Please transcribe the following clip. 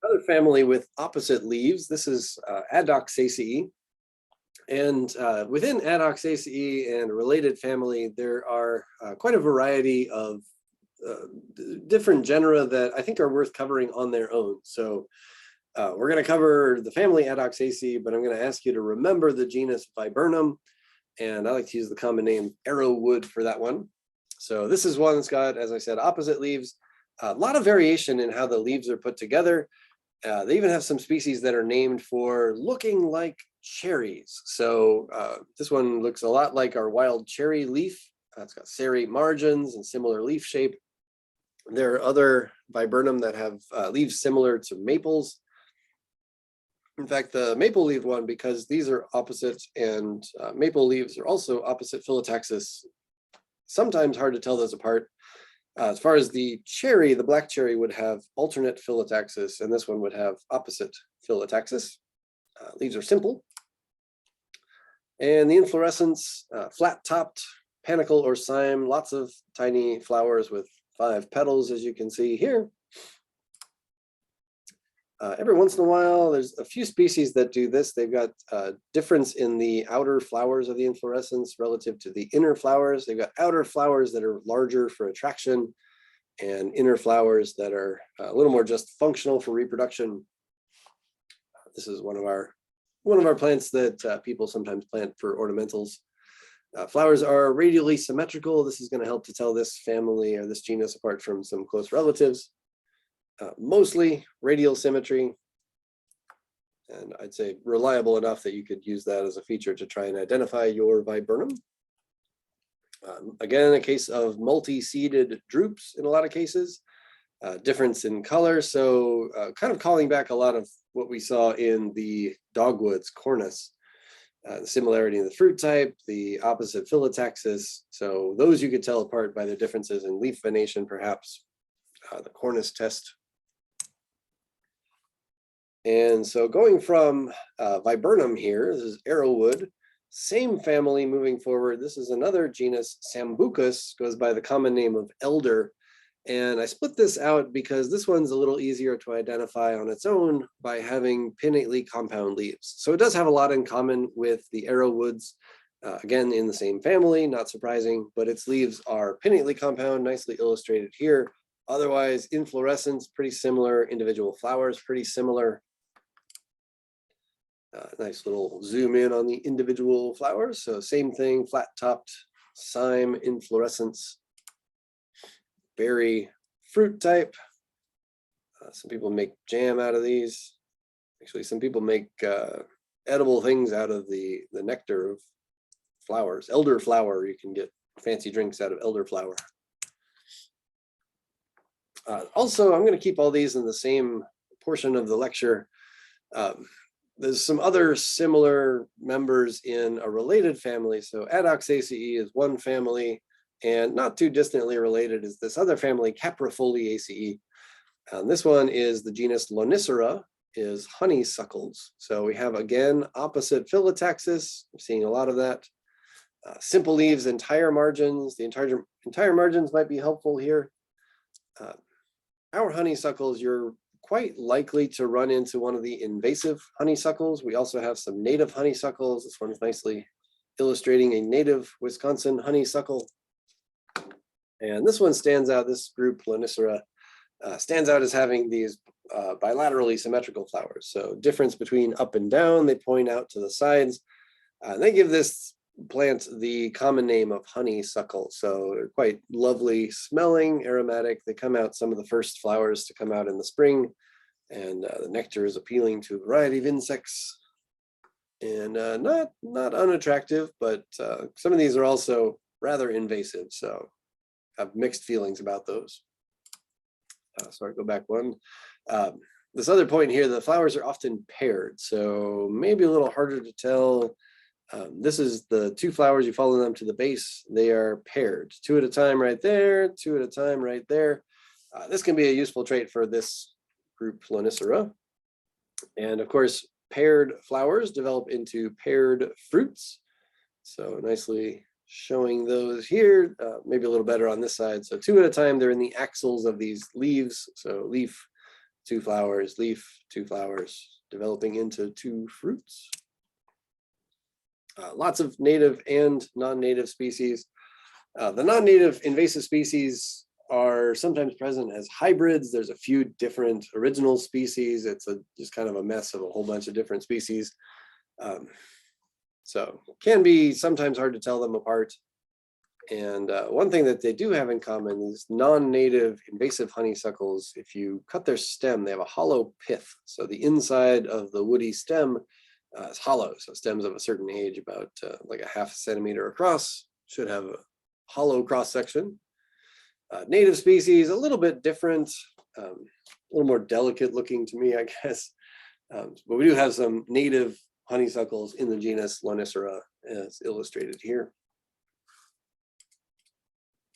Another family with opposite leaves. This is Adoxaceae. And within Adoxaceae and a related family, there are quite a variety of different genera that I think are worth covering on their own. So we're going to cover the family Adoxaceae, but I'm going to ask you to remember the genus Viburnum. And I like to use the common name arrowwood for that one. So this is one that's got, as I said, opposite leaves. A lot of variation in how the leaves are put together. They even have some species that are named for looking like cherries. So this one looks a lot like our wild cherry leaf. It's got serrate margins and similar leaf shape. There are other viburnum that have leaves similar to maples. In fact, the maple leaf one, because these are opposite and maple leaves are also opposite phyllotaxis, sometimes hard to tell those apart. As far as the cherry, the black cherry would have alternate phyllotaxis, and this one would have opposite phyllotaxis. Leaves are simple. And the inflorescence, flat-topped, panicle or cyme, lots of tiny flowers with 5 petals, as you can see here. Every once in a while, there's a few species that do this. They've got a difference in the outer flowers of the inflorescence relative to the inner flowers. They've got outer flowers that are larger for attraction and inner flowers that are a little more just functional for reproduction. This is one of our plants that people sometimes plant for ornamentals. Flowers are radially symmetrical. This is going to help to tell this family or this genus apart from some close relatives. Mostly radial symmetry, and I'd say reliable enough that you could use that as a feature to try and identify your viburnum. Again, a case of multi-seeded drupes in a lot of cases, difference in color, so kind of calling back a lot of what we saw in the dogwoods cornus. The similarity in the fruit type, the opposite phyllotaxis, so those you could tell apart by the differences in leaf venation, perhaps. The cornus test. And so going from viburnum here, this is arrowwood, same family moving forward. This is another genus, Sambucus, goes by the common name of elder. And I split this out because this one's a little easier to identify on its own by having pinnately compound leaves. So it does have a lot in common with the arrowwoods, again, in the same family, not surprising, but its leaves are pinnately compound, nicely illustrated here. Otherwise, inflorescence, pretty similar. Individual flowers, pretty similar. Nice little zoom in on the individual flowers. So same thing, flat-topped, cyme, inflorescence, berry, fruit type. Some people make jam out of these. Actually, some people make edible things out of the nectar of flowers. Elderflower, you can get fancy drinks out of elderflower. Also, I'm going to keep all these in the same portion of the lecture. There's some other similar members in a related family. So Adoxaceae is one family, and not too distantly related is this other family, Caprifoliaceae. This one is the genus Lonicera, is honeysuckles. So we have, again, opposite phyllotaxis. We're seeing a lot of that. Simple leaves, entire margins. The entire margins might be helpful here. Our honeysuckles, you're quite likely to run into one of the invasive honeysuckles. We also have some native honeysuckles. This one's nicely illustrating a native Wisconsin honeysuckle. And this one stands out, this group, Lonicera, stands out as having these bilaterally symmetrical flowers. So difference between up and down, they point out to the sides. They give this plant the common name of honeysuckle. So they're quite lovely smelling, aromatic. They come out, some of the first flowers to come out in the spring, and the nectar is appealing to a variety of insects. And not unattractive, but some of these are also rather invasive, so I have mixed feelings about those. Sorry, go back one. This other point here, the flowers are often paired, so maybe a little harder to tell. This is the 2 flowers, you follow them to the base, they are paired, 2 at a time right there, 2 at a time right there. This can be a useful trait for this group, Lonicera. And of course, paired flowers develop into paired fruits. So nicely showing those here, maybe a little better on this side. So 2 at a time, they're in the axils of these leaves. So leaf 2 flowers, leaf, 2 flowers, developing into 2 fruits. Lots of native and non-native species. The non-native invasive species are sometimes present as hybrids. There's a few different original species. It's just kind of a mess of a whole bunch of different species. So it can be sometimes hard to tell them apart. And one thing that they do have in common is non-native invasive honeysuckles. If you cut their stem, they have a hollow pith. So the inside of the woody stem is hollow. So stems of a certain age, about like a ½ centimeter across, should have a hollow cross section. Native species, a little bit different, a little more delicate looking to me, I guess. But we do have some native honeysuckles in the genus Lonicera, as illustrated here.